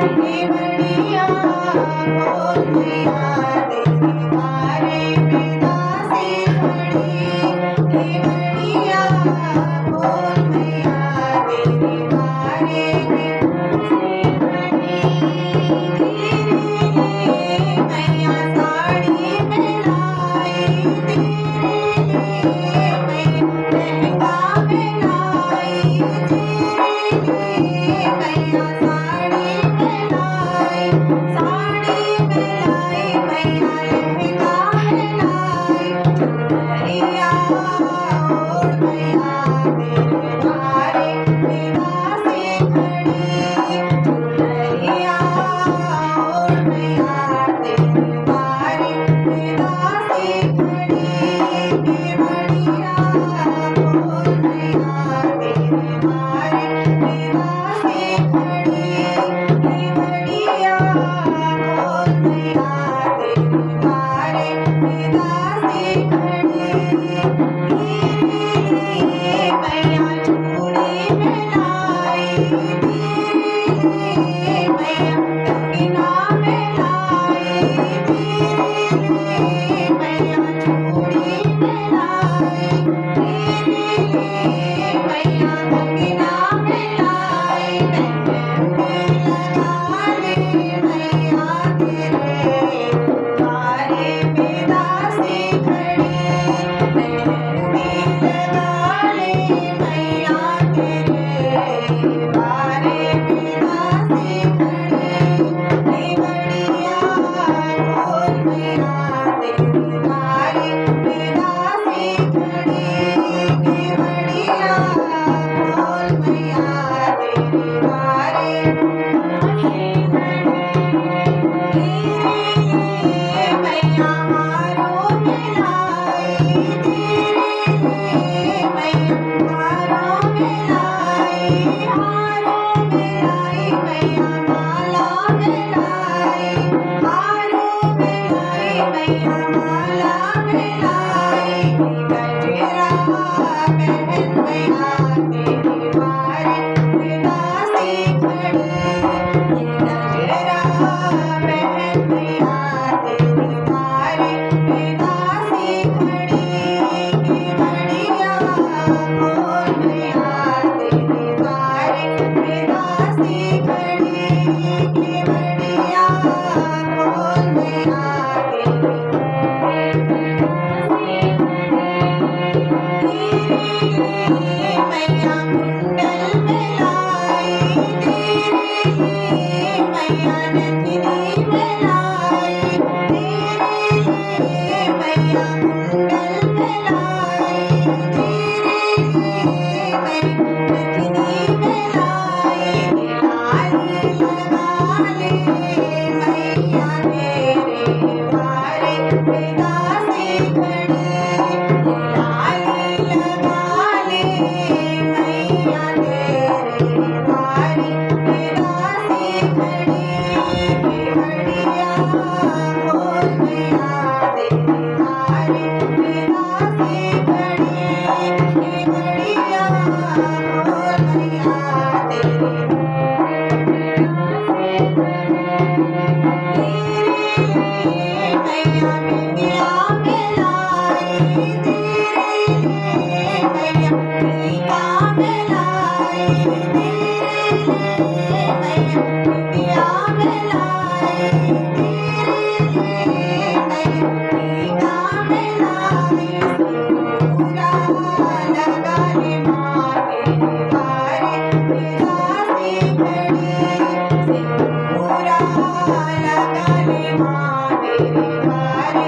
केवड़िया बोल मैया तेरे द्वारे में दासी खड़ी। केवड़िया बोल मैया तेरे द्वारे में दासी खड़ी। तेरे मैया साड़ी में लाई, तेरे मैया लहंगा में लाई, तेरे मैया साड़ी में लाई, साड़ी में लाई मैया लहंगा में लाई। चुनरिया ओढ़ मैया तेरे द्वारे में दासी खड़ी। चुनरिया ओढ़ मैया तेरे द्वारे में दासी खड़ी। केवड़िया बोल मैया तेरे द्वारे में दासी खड़ी। केवड़िया बोल मैया तेरे द्वारे में दासी खड़ी। तेरे मैया चूड़ी में लाई, तेरे मैया कंगना में लाई, तेरे मैया चूड़ी में लाई, तेरे मैया कंगना में लाई। मेहंदी लगा ले मैया तेरे द्वारे में दासी खड़ी। मेहंदी लगा ले मैया तेरे द्वारे में दासी खड़ी। केवड़िया बोल मैया तेरे द्वारे में दासी खड़ी। केवड़िया बोल मैया तेरे द्वारे तेरे मैया हारों में लाई, तेरे मैया हारों में लाई, हारों में लाई मैया माला में लाई, हारों में लाई मैया माला में लाई। गजरा पहन मैया तेरे द्वारे में दासी खड़ी। गजरा पहन मैया तेरे द्वारे में दासी खड़ी। केवड़िया बोल मैया तेरे द्वारे में दासी खड़ी। केवड़िया बोल मैया तेरे तेरे मैया कुंडल में लाई, तेरे मैया नथनी में लाई, तेरे मैया कुंडल में लाई, तेरे मैया नथनी में लाई। लाली लगा ले मैया तेरे द्वारे में दासी खड़ी। लाली लगा ले मैया तेरे द्वारे में दासी खड़ी। केवड़िया बोल मैया तेरे द्वारे में दासी खड़ी। केवड़िया बोल मैया तेरे तेरे मैया बिंदिया में लाई, तेरे मैया टीका में लाई, तेरे मैया बिंदिया में लाई, तेरे मैया टीका में लाई। सिंदूरा लगा ले माँ तेरे द्वारे में दासी खड़ी। सिंदूरा लगा ले माँ तेरे द्वारे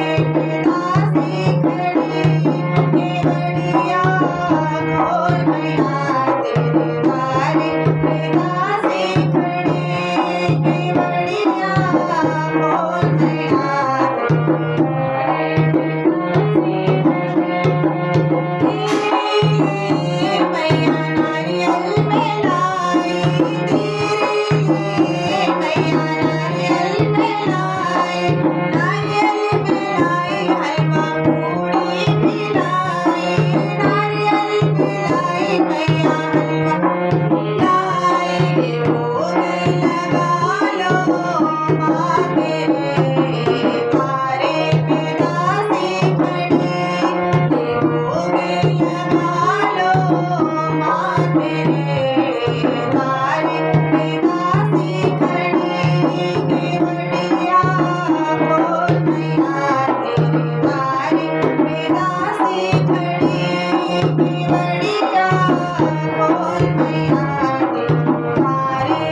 लगा लो माँ तेरे द्वारे दासी खड़ी केवड़िया खोल मैया तेरे द्वारे दासी खड़ी केवड़िया खोल मैया तेरे द्वारे